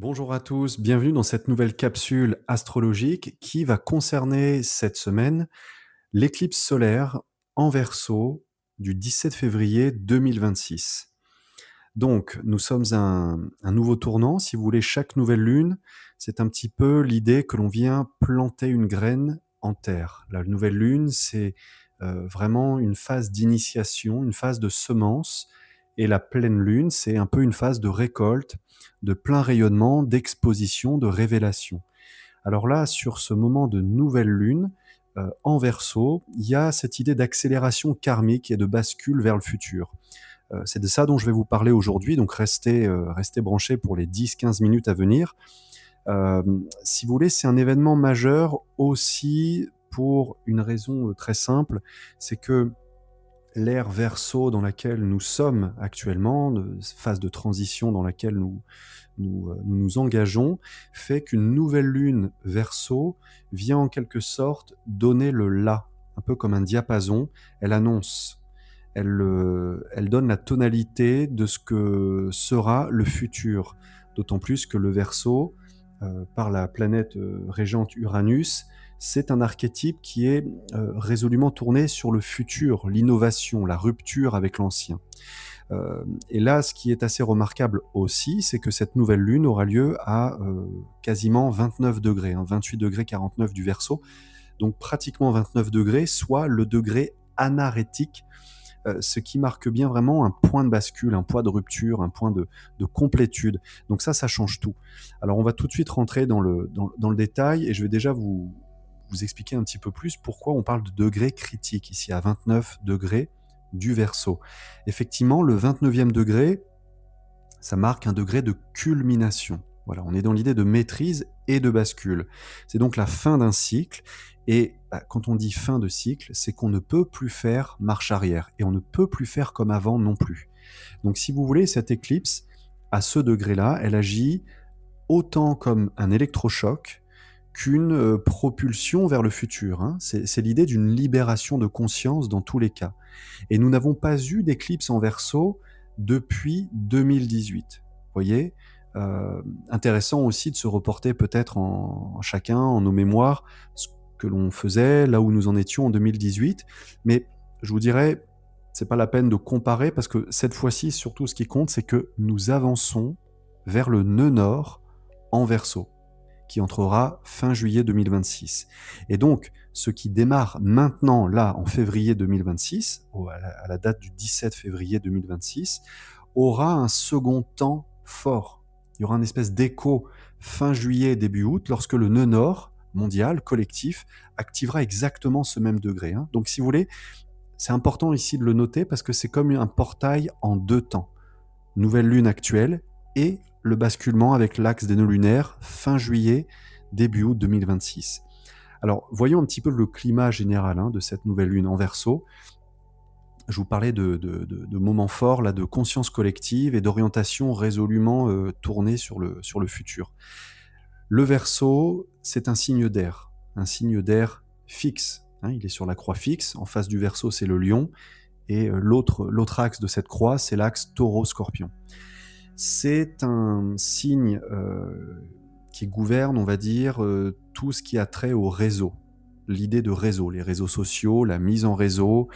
Bonjour à tous, bienvenue dans cette nouvelle capsule astrologique qui va concerner cette semaine l'éclipse solaire en Verseau du 17 février 2026. Donc, nous sommes à un nouveau tournant, si vous voulez, chaque nouvelle lune, c'est un petit peu l'idée que l'on vient planter une graine en terre. La nouvelle lune, c'est vraiment une phase d'initiation, une phase de semence, et la pleine lune, c'est un peu une phase de récolte, de plein rayonnement, d'exposition, de révélation. Alors là, sur ce moment de nouvelle lune, en Verseau, il y a cette idée d'accélération karmique et de bascule vers le futur. C'est de ça dont je vais vous parler aujourd'hui, donc restez branchés pour les 10-15 minutes à venir. Si vous voulez, c'est un événement majeur aussi pour une raison très simple, c'est que l'ère Verseau dans laquelle nous sommes actuellement, de phase de transition dans laquelle nous nous engageons, fait qu'une nouvelle lune Verseau vient en quelque sorte donner le là, un peu comme un diapason. Elle annonce, elle donne la tonalité de ce que sera le futur. D'autant plus que le Verseau, par la planète régente Uranus, c'est un archétype qui est résolument tourné sur le futur, l'innovation, la rupture avec l'ancien. Et là, ce qui est assez remarquable aussi, c'est que cette nouvelle lune aura lieu à quasiment 29 degrés, hein, 28 degrés 49 du Verseau, donc pratiquement 29 degrés, soit le degré anarétique, ce qui marque bien vraiment un point de bascule, un point de rupture, un point de complétude. Donc ça change tout. Alors on va tout de suite rentrer dans le détail et je vais déjà vous expliquer un petit peu plus pourquoi on parle de degré critique ici à 29 degrés du Verseau. Effectivement, le 29e degré, ça marque un degré de culmination. Voilà, on est dans l'idée de maîtrise et de bascule. C'est donc la fin d'un cycle, et quand on dit fin de cycle, c'est qu'on ne peut plus faire marche arrière, et on ne peut plus faire comme avant non plus. Donc si vous voulez, cette éclipse, à ce degré-là, elle agit autant comme un électrochoc qu'une propulsion vers le futur, hein. C'est l'idée d'une libération de conscience dans tous les cas. Et nous n'avons pas eu d'éclipse en Verseau depuis 2018. Vous voyez? Intéressant aussi de se reporter peut-être en chacun, en nos mémoires, ce que l'on faisait, là où nous en étions en 2018. Mais je vous dirais, c'est pas la peine de comparer parce que cette fois-ci, surtout ce qui compte, c'est que nous avançons vers le nœud nord en Verseau, qui entrera fin juillet 2026. Et donc, ce qui démarre maintenant, là, en février 2026, à la date du 17 février 2026, aura un second temps fort. Il y aura une espèce d'écho fin juillet, début août, lorsque le nœud nord mondial, collectif, activera exactement ce même degré, hein. Donc, si vous voulez, c'est important ici de le noter parce que c'est comme un portail en deux temps. Nouvelle lune actuelle et le basculement avec l'axe des nœuds lunaires fin juillet, début août 2026. Alors, voyons un petit peu le climat général, hein, de cette nouvelle lune en Verseau. Je vous parlais de moments forts, là, de conscience collective et d'orientation résolument tournée sur le futur. Le Verseau, c'est un signe d'air fixe, hein, il est sur la croix fixe. En face du Verseau, c'est le Lion, et l'autre axe de cette croix, c'est l'axe Taureau-Scorpion. C'est un signe qui gouverne, on va dire, tout ce qui a trait au réseau. L'idée de réseau, les réseaux sociaux, la mise en réseau,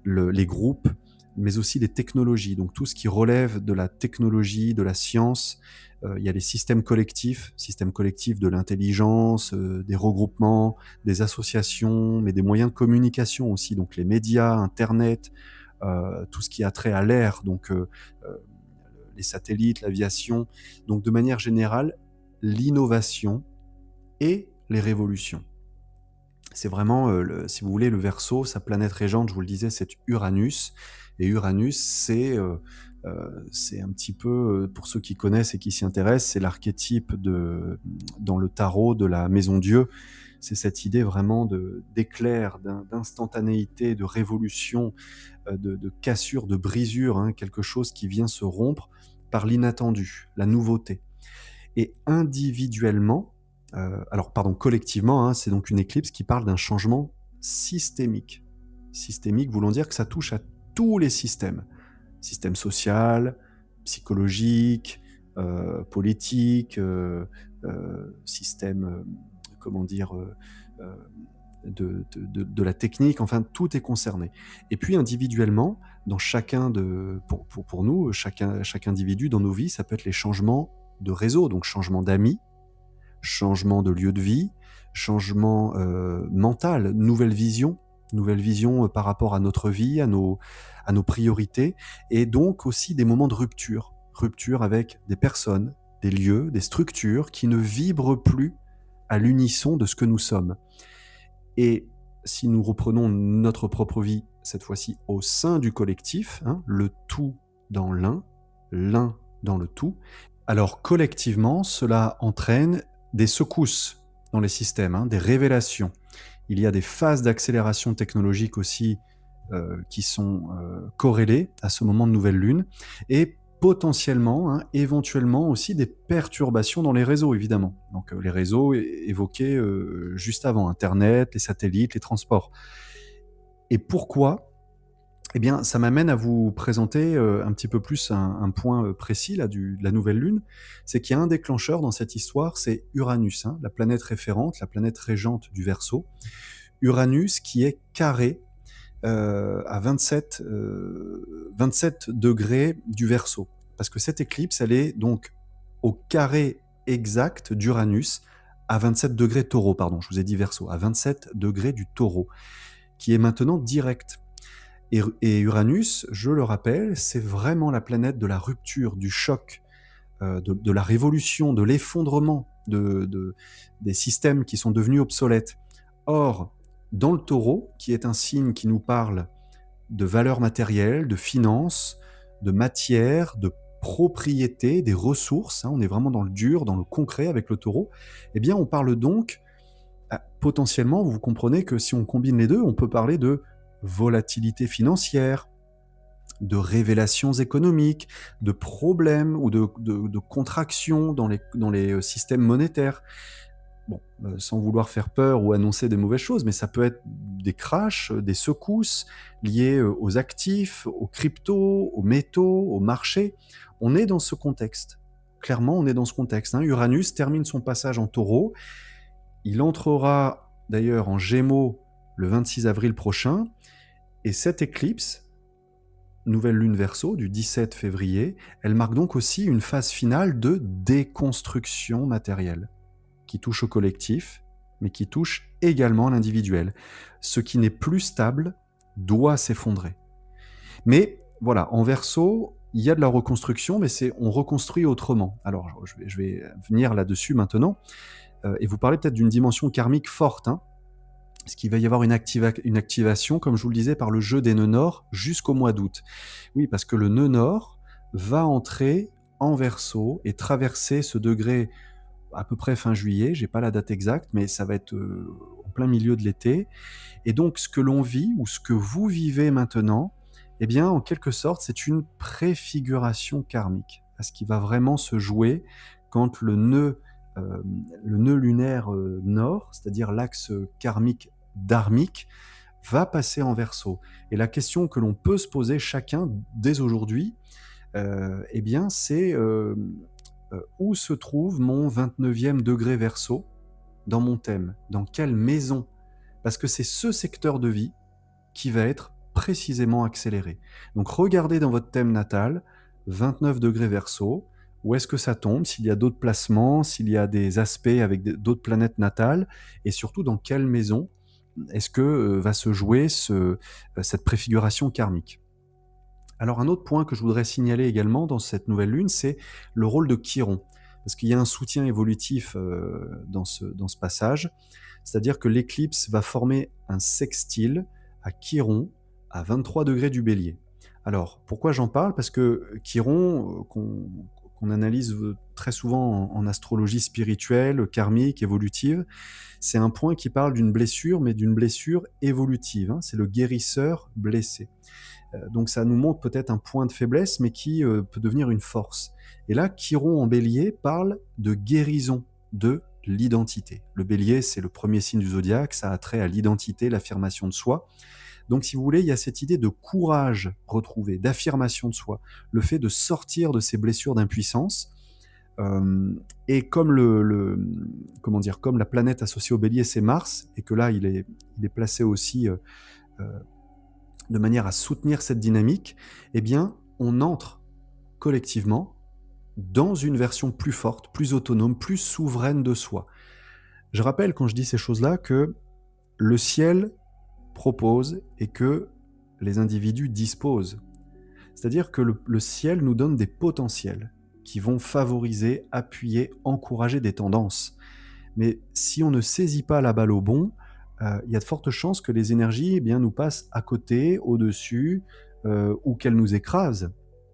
les groupes, mais aussi les technologies. Donc tout ce qui relève de la technologie, de la science. Il y a les systèmes collectifs de l'intelligence, des regroupements, des associations, mais des moyens de communication aussi. Donc les médias, Internet, tout ce qui a trait à l'air, donc les satellites, l'aviation. Donc de manière générale, l'innovation et les révolutions. C'est vraiment, si vous voulez, le Verseau, sa planète régente, je vous le disais, c'est Uranus. Et Uranus, c'est un petit peu, pour ceux qui connaissent et qui s'y intéressent, c'est l'archétype dans le tarot de la maison Dieu. C'est cette idée vraiment d'éclair, d'instantanéité, de révolution, de cassure, de brisure, hein, quelque chose qui vient se rompre par l'inattendu, la nouveauté. Et individuellement, alors pardon, collectivement, hein, c'est donc une éclipse qui parle d'un changement systémique. Systémique voulant dire que ça touche à tous les systèmes. Système social, psychologique, politique, système, comment dire, heu, de la technique, enfin tout est concerné. Et puis individuellement, dans chacun de pour nous, chaque individu dans nos vies, ça peut être les changements de réseau, donc changement d'amis, changement de lieu de vie, changement, mental, nouvelle vision, par rapport à notre vie, à nos priorités et donc aussi des moments de rupture. Rupture avec des personnes, des lieux, des structures qui ne vibrent plus à l'unisson de ce que nous sommes. Et si nous reprenons notre propre vie, cette fois-ci au sein du collectif, hein, le tout dans l'un dans le tout, alors collectivement, cela entraîne des secousses dans les systèmes, hein, des révélations. Il y a des phases d'accélération technologique aussi qui sont corrélées à ce moment de nouvelle lune et potentiellement, hein, éventuellement aussi des perturbations dans les réseaux évidemment. Donc les réseaux évoqués juste avant, Internet, les satellites, les transports. Et pourquoi? Eh bien, ça m'amène à vous présenter, un petit peu plus un point, précis là de la nouvelle lune. C'est qu'il y a un déclencheur dans cette histoire, c'est Uranus, hein, la planète référente, la planète régente du Verseau. Uranus qui est carré, à 27° du Verseau. Parce que cette éclipse, elle est donc au carré exact d'Uranus à 27° Taureau, pardon, je vous ai dit Verseau, à 27° du Taureau, qui est maintenant direct. Et Uranus, je le rappelle, c'est vraiment la planète de la rupture, du choc, de la révolution, de l'effondrement des systèmes qui sont devenus obsolètes. Or, dans le Taureau, qui est un signe qui nous parle de valeurs matérielles, de finances, de matière, de propriété, des ressources, hein, on est vraiment dans le dur, dans le concret avec le Taureau, eh bien on parle donc, potentiellement, vous comprenez que si on combine les deux, on peut parler de volatilité financière, de révélations économiques, de problèmes ou de contractions dans les systèmes monétaires. Bon, sans vouloir faire peur ou annoncer des mauvaises choses, mais ça peut être des crashs, des secousses liées, aux actifs, aux cryptos, aux métaux, aux marchés. On est dans ce contexte. Clairement, on est dans ce contexte, hein. Uranus termine son passage en Taureau. Il entrera d'ailleurs en Gémeaux le 26 avril prochain et cette éclipse, nouvelle lune Verseau du 17 février, elle marque donc aussi une phase finale de déconstruction matérielle, qui touche au collectif, mais qui touche également l'individuel. Ce qui n'est plus stable doit s'effondrer. Mais voilà, en Verseau, il y a de la reconstruction, mais on reconstruit autrement. Alors, je vais venir là-dessus maintenant, et vous parler peut-être d'une dimension karmique forte, hein, parce qu'il va y avoir une activation, comme je vous le disais, par le jeu des nœuds nord jusqu'au mois d'août. Oui, parce que le nœud nord va entrer en Verseau et traverser ce degré à peu près fin juillet, j'ai pas la date exacte, mais ça va être en plein milieu de l'été. Et donc, ce que l'on vit ou ce que vous vivez maintenant, eh bien, en quelque sorte, c'est une préfiguration karmique à ce qui va vraiment se jouer quand le nœud lunaire nord, c'est-à-dire l'axe karmique dharmique, va passer en Verseau. Et la question que l'on peut se poser chacun dès aujourd'hui, eh bien, c'est où se trouve mon 29e degré Verseau dans mon thème? Dans quelle maison? Parce que c'est ce secteur de vie qui va être précisément accéléré. Donc regardez dans votre thème natal, 29° Verseau, où est-ce que ça tombe, s'il y a d'autres placements, s'il y a des aspects avec d'autres planètes natales, et surtout dans quelle maison est-ce que va se jouer cette préfiguration karmique. Alors un autre point que je voudrais signaler également dans cette nouvelle lune, c'est le rôle de Chiron. Parce qu'il y a un soutien évolutif dans ce passage, c'est-à-dire que l'éclipse va former un sextile à Chiron à 23° du Bélier. Alors pourquoi j'en parle? Parce que Chiron, qu'on analyse très souvent en astrologie spirituelle, karmique, évolutive, c'est un point qui parle d'une blessure, mais d'une blessure évolutive, hein. C'est le guérisseur blessé. Donc ça nous montre peut-être un point de faiblesse, mais qui peut devenir une force. Et là, Chiron en bélier parle de guérison de l'identité. Le bélier, c'est le premier signe du zodiaque, ça a trait à l'identité, l'affirmation de soi. Donc si vous voulez, il y a cette idée de courage retrouvé, d'affirmation de soi, le fait de sortir de ces blessures d'impuissance, Et comme comment dire? Comme la planète associée au Bélier, c'est Mars et que là, il est placé aussi, heu, de manière à soutenir cette dynamique, eh bien, on entre collectivement dans une version plus forte, plus autonome, plus souveraine de soi. Je rappelle quand je dis ces choses-là que le ciel propose et que les individus disposent. C'est-à-dire que le ciel nous donne des potentiels qui vont favoriser, appuyer, encourager des tendances. Mais si on ne saisit pas la balle au bond, il y a de fortes chances que les énergies, eh bien, nous passent à côté, au-dessus, ou qu'elles nous écrasent,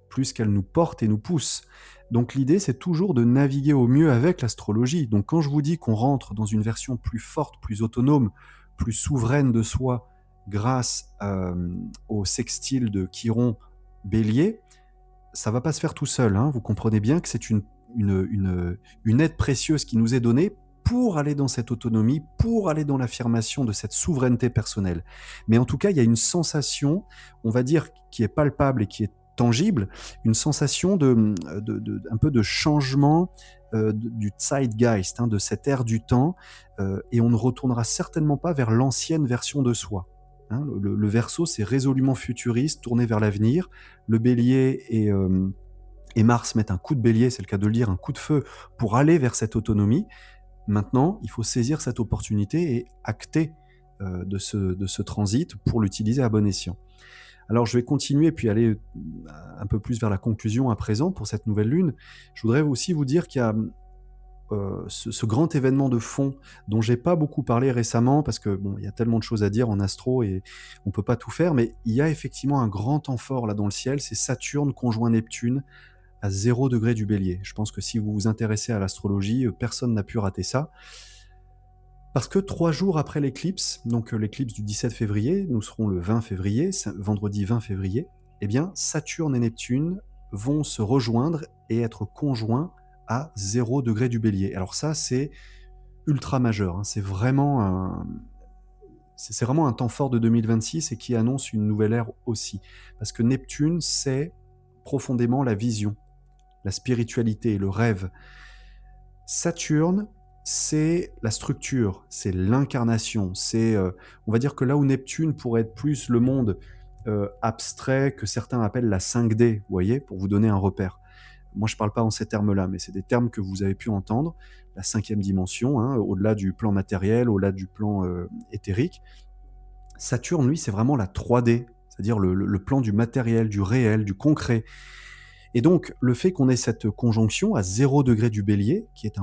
plus qu'elles nous portent et nous poussent. Donc l'idée, c'est toujours de naviguer au mieux avec l'astrologie. Donc quand je vous dis qu'on rentre dans une version plus forte, plus autonome, plus souveraine de soi, grâce, au sextile de Chiron Bélier, ça va pas se faire tout seul, hein. Vous comprenez bien que c'est une aide précieuse qui nous est donnée pour aller dans cette autonomie, pour aller dans l'affirmation de cette souveraineté personnelle. Mais en tout cas, il y a une sensation, on va dire, qui est palpable et qui est tangible, une sensation un peu de changement, du Zeitgeist, hein, de cet air du temps, et on ne retournera certainement pas vers l'ancienne version de soi. Hein. Le Verseau, c'est résolument futuriste, tourné vers l'avenir. Le Bélier et Mars mettent un coup de bélier, c'est le cas de le dire, un coup de feu pour aller vers cette autonomie. Maintenant, il faut saisir cette opportunité et acter de ce transit pour l'utiliser à bon escient. Alors je vais continuer puis aller un peu plus vers la conclusion à présent pour cette nouvelle lune. Je voudrais aussi vous dire qu'il y a ce grand événement de fond dont j'ai pas beaucoup parlé récemment parce que bon, il y a tellement de choses à dire en astro et on peut pas tout faire, mais il y a effectivement un grand temps fort là dans le ciel, c'est Saturne conjoint Neptune à 0 degré du Bélier. Je pense que si vous vous intéressez à l'astrologie, personne n'a pu rater ça. Parce que 3 jours après l'éclipse, donc l'éclipse du 17 février, nous serons le 20 février, vendredi 20 février, eh bien Saturne et Neptune vont se rejoindre et être conjoints à 0 degré du Bélier. Alors ça, c'est ultra majeur, hein. C'est vraiment un temps fort de 2026 et qui annonce une nouvelle ère aussi. Parce que Neptune, c'est profondément la vision, la spiritualité, le rêve. Saturne, c'est la structure, c'est l'incarnation, on va dire que là où Neptune pourrait être plus le monde, abstrait que certains appellent la 5D, vous voyez? Pour vous donner un repère. Moi, je parle pas en ces termes-là, mais c'est des termes que vous avez pu entendre. La 5e dimension, hein, au-delà du plan matériel, au-delà du plan, éthérique. Saturne, lui, c'est vraiment la 3D, c'est-à-dire le plan du matériel, du réel, du concret. Et donc, le fait qu'on ait cette conjonction à 0 degré du Bélier, qui est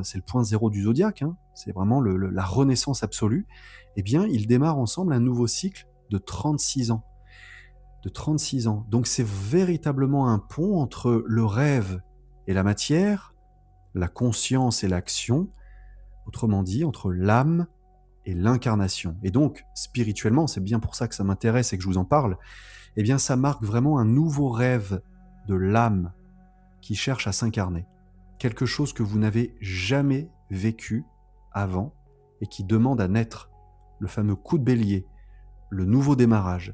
c'est le point zéro du zodiaque, hein, c'est vraiment la renaissance absolue, eh bien, ils démarrent ensemble un nouveau cycle de 36 ans. De 36 ans. Donc, c'est véritablement un pont entre le rêve et la matière, la conscience et l'action, autrement dit, entre l'âme et l'incarnation. Et donc, spirituellement, c'est bien pour ça que ça m'intéresse et que je vous en parle, eh bien, ça marque vraiment un nouveau rêve de l'âme qui cherche à s'incarner. Quelque chose que vous n'avez jamais vécu avant et qui demande à naître. Le fameux coup de bélier, le nouveau démarrage,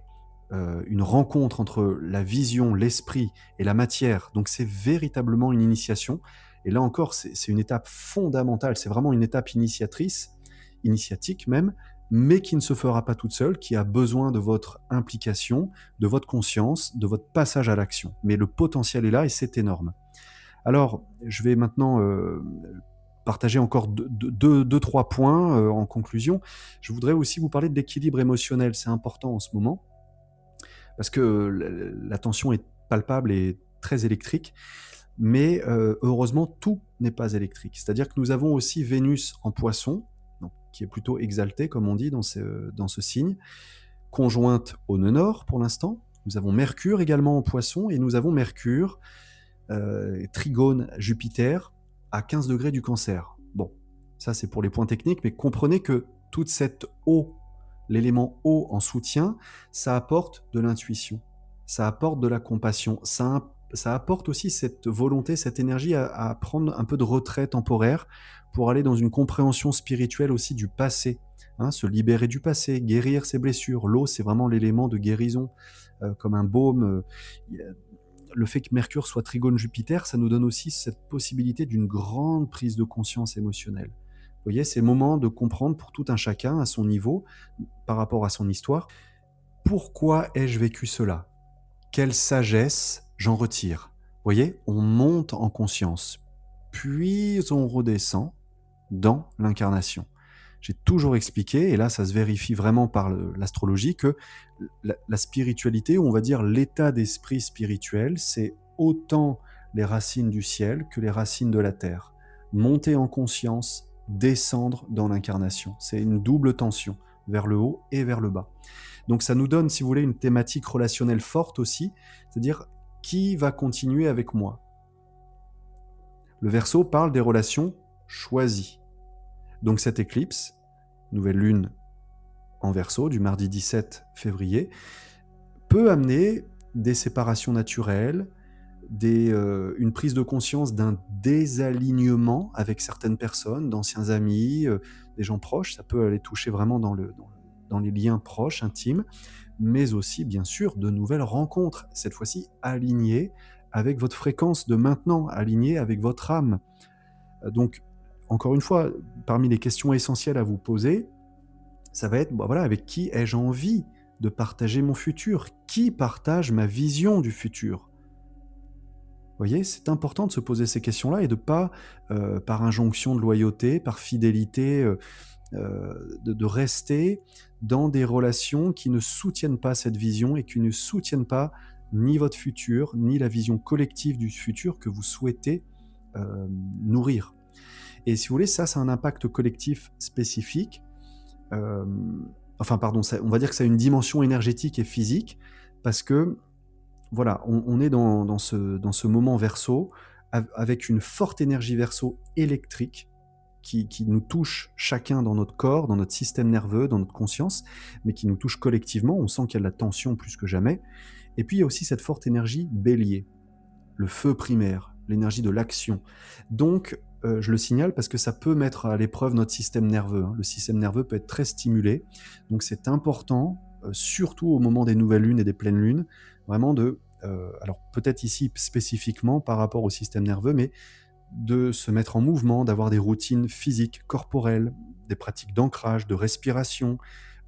une rencontre entre la vision, l'esprit et la matière. Donc c'est véritablement une initiation. Et là encore, c'est une étape fondamentale, c'est vraiment une étape initiatique même, mais qui ne se fera pas toute seule, qui a besoin de votre implication, de votre conscience, de votre passage à l'action. Mais le potentiel est là et c'est énorme. Alors, je vais maintenant partager encore deux, trois points en conclusion. Je voudrais aussi vous parler de l'équilibre émotionnel. C'est important en ce moment parce que la tension est palpable et très électrique. Mais heureusement, tout n'est pas électrique. C'est-à-dire que nous avons aussi Vénus en Poisson, donc, qui est plutôt exaltée, comme on dit dans ce signe, conjointe au nœud nord pour l'instant. Nous avons Mercure également en Poisson, et nous avons Mercure, trigone Jupiter, à 15 degrés du Cancer. Bon, ça c'est pour les points techniques, mais comprenez que toute cette eau, l'élément eau en soutien, ça apporte de l'intuition, ça apporte de la compassion, ça apporte aussi cette volonté, cette énergie à prendre un peu de retrait temporaire pour aller dans une compréhension spirituelle aussi du passé, hein, se libérer du passé, guérir ses blessures. L'eau, c'est vraiment l'élément de guérison, comme un baume. le fait que Mercure soit trigone Jupiter, ça nous donne aussi cette possibilité d'une grande prise de conscience émotionnelle. Vous voyez, c'est le moment de comprendre pour tout un chacun, à son niveau, par rapport à son histoire, pourquoi ai-je vécu cela? Quelle sagesse j'en retire? Vous voyez, on monte en conscience, puis on redescend dans l'incarnation. J'ai toujours expliqué, et là ça se vérifie vraiment par l'astrologie, que la spiritualité, ou on va dire l'état d'esprit spirituel, c'est autant les racines du ciel que les racines de la terre. Monter en conscience, descendre dans l'incarnation. C'est une double tension, vers le haut et vers le bas. Donc ça nous donne, si vous voulez, une thématique relationnelle forte aussi, c'est-à-dire qui va continuer avec moi. Le Verseau parle des relations choisies. Donc cette éclipse, nouvelle lune en Verseau, du mardi 17 février, peut amener des séparations naturelles, une prise de conscience d'un désalignement avec certaines personnes, d'anciens amis, des gens proches. Ça peut aller toucher vraiment dans les liens proches, intimes, mais aussi, bien sûr, de nouvelles rencontres, cette fois-ci alignées avec votre fréquence de maintenant, alignées avec votre âme. Donc, encore une fois, parmi les questions essentielles à vous poser, ça va être, voilà, avec qui ai-je envie de partager mon futur? Qui partage ma vision du futur? Vous voyez, c'est important de se poser ces questions-là et de pas, par injonction de loyauté, par fidélité, de rester dans des relations qui ne soutiennent pas cette vision et qui ne soutiennent pas ni votre futur, ni la vision collective du futur que vous souhaitez, nourrir. Et si vous voulez, ça a un impact collectif spécifique. Enfin pardon, on va dire que ça a une dimension énergétique et physique parce que, voilà, on est dans ce moment Verseau avec une forte énergie Verseau électrique qui nous touche chacun dans notre corps, dans notre système nerveux, dans notre conscience, mais qui nous touche collectivement. On sent qu'il y a de la tension plus que jamais. Et puis il y a aussi cette forte énergie Bélier, le feu primaire, l'énergie de l'action. Donc, je le signale parce que ça peut mettre à l'épreuve notre système nerveux, hein. Le système nerveux peut être très stimulé, donc c'est important, surtout au moment des nouvelles lunes et des pleines lunes, vraiment alors peut-être ici spécifiquement par rapport au système nerveux, mais de se mettre en mouvement, d'avoir des routines physiques, corporelles, des pratiques d'ancrage, de respiration,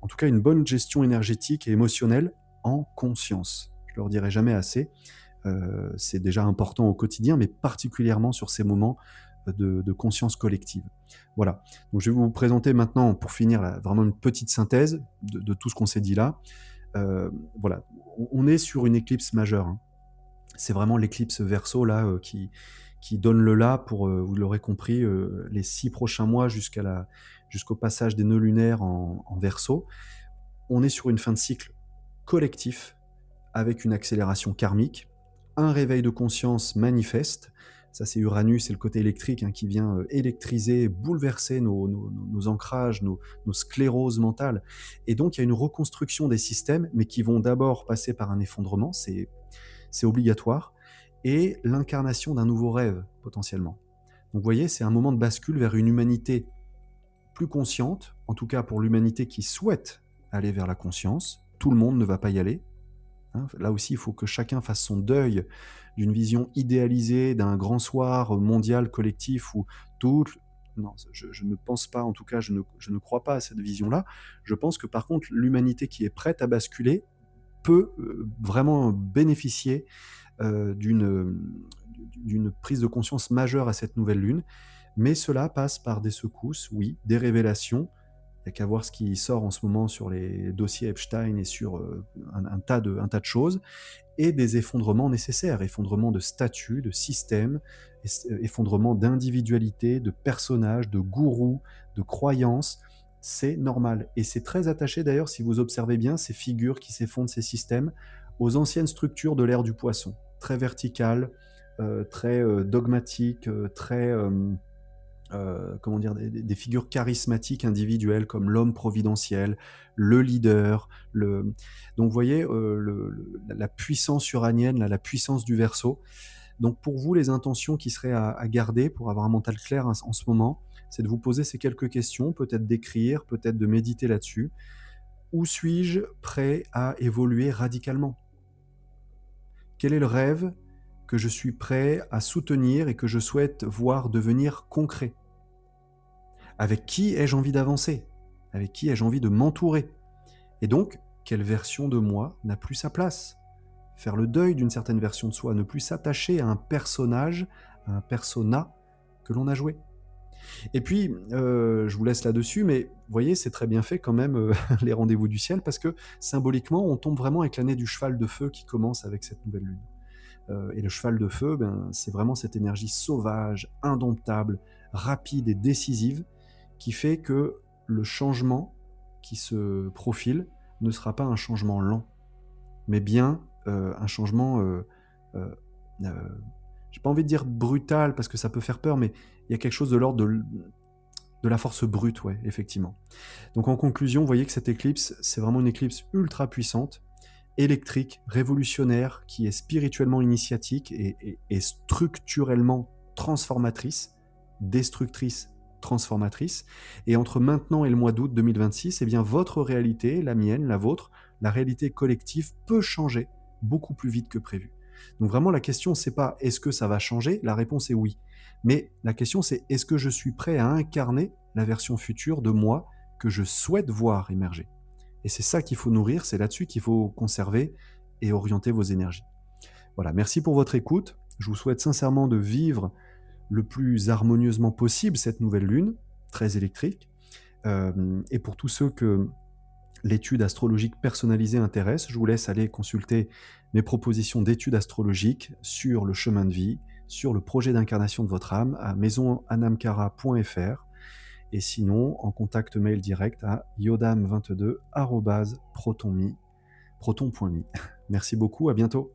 en tout cas une bonne gestion énergétique et émotionnelle en conscience. Je ne leur dirai jamais assez. C'est déjà important au quotidien, mais particulièrement sur ces moments de conscience collective. Voilà. Donc je vais vous présenter maintenant, pour finir, là, vraiment une petite synthèse de tout ce qu'on s'est dit là. Voilà. On est sur une éclipse majeure, hein. C'est vraiment l'éclipse Verseau là qui donne le là pour, vous l'aurez compris, les 6 prochains mois jusqu'au passage des nœuds lunaires en Verseau. On est sur une fin de cycle collectif avec une accélération karmique, un réveil de conscience manifeste. Ça, c'est Uranus, c'est le côté électrique, hein, qui vient électriser, bouleverser nos ancrages, nos scléroses mentales. Et donc, il y a une reconstruction des systèmes, mais qui vont d'abord passer par un effondrement, c'est obligatoire, et l'incarnation d'un nouveau rêve, potentiellement. Donc, vous voyez, c'est un moment de bascule vers une humanité plus consciente, en tout cas pour l'humanité qui souhaite aller vers la conscience. Tout le monde ne va pas y aller, hein. Là aussi, il faut que chacun fasse son deuil d'une vision idéalisée d'un grand soir mondial collectif où tout... Non, je ne pense pas, en tout cas, je ne crois pas à cette vision-là. Je pense que par contre, l'humanité qui est prête à basculer peut vraiment bénéficier d'une prise de conscience majeure à cette nouvelle lune. Mais cela passe par des secousses, oui, des révélations. Il n'y a qu'à voir ce qui sort en ce moment sur les dossiers Epstein et sur un tas de choses, et des effondrements nécessaires, effondrements de statuts, de systèmes, effondrements d'individualité, de personnages, de gourous, de croyances. C'est normal. Et c'est très attaché d'ailleurs, si vous observez bien, ces figures qui s'effondrent, ces systèmes, aux anciennes structures de l'ère du poisson. Très verticales, très dogmatiques, très... comment dire, des figures charismatiques individuelles comme l'homme providentiel, le leader, donc vous voyez, la puissance uranienne, la puissance du Verseau. Donc pour vous, les intentions qui seraient à garder pour avoir un mental clair en ce moment, c'est de vous poser ces quelques questions, peut-être d'écrire, peut-être de méditer là-dessus. Où suis-je prêt à évoluer radicalement? Quel est le rêve que je suis prêt à soutenir et que je souhaite voir devenir concret? Avec qui ai-je envie d'avancer? Avec qui ai-je envie de m'entourer? Et donc, quelle version de moi n'a plus sa place? Faire le deuil d'une certaine version de soi, ne plus s'attacher à un personnage, à un persona que l'on a joué. Et puis, je vous laisse là-dessus, mais vous voyez, c'est très bien fait quand même, les rendez-vous du ciel, parce que symboliquement, on tombe vraiment avec l'année du cheval de feu qui commence avec cette nouvelle lune. Et le cheval de feu, ben, c'est vraiment cette énergie sauvage, indomptable, rapide et décisive qui fait que le changement qui se profile ne sera pas un changement lent, mais bien, un changement, heu heu, j'ai pas envie de dire brutal parce que ça peut faire peur, mais il y a quelque chose de l'ordre de la force brute, ouais, effectivement. Donc en conclusion, vous voyez que cette éclipse, c'est vraiment une éclipse ultra puissante, électrique, révolutionnaire, qui est spirituellement initiatique et structurellement transformatrice, destructrice, transformatrice. Et entre maintenant et le mois d'août 2026, eh bien votre réalité, la mienne, la vôtre, la réalité collective peut changer beaucoup plus vite que prévu. Donc vraiment la question c'est pas est-ce que ça va changer? La réponse est oui. Mais la question c'est est-ce que je suis prêt à incarner la version future de moi que je souhaite voir émerger? Et c'est ça qu'il faut nourrir, c'est là-dessus qu'il faut conserver et orienter vos énergies. Voilà, merci pour votre écoute. Je vous souhaite sincèrement de vivre le plus harmonieusement possible cette nouvelle lune, très électrique. Et pour tous ceux que l'étude astrologique personnalisée intéresse, je vous laisse aller consulter mes propositions d'études astrologiques sur le chemin de vie, sur le projet d'incarnation de votre âme à maisonanamkara.fr et sinon en contact mail direct à yodam22@proton.me. Merci beaucoup, à bientôt.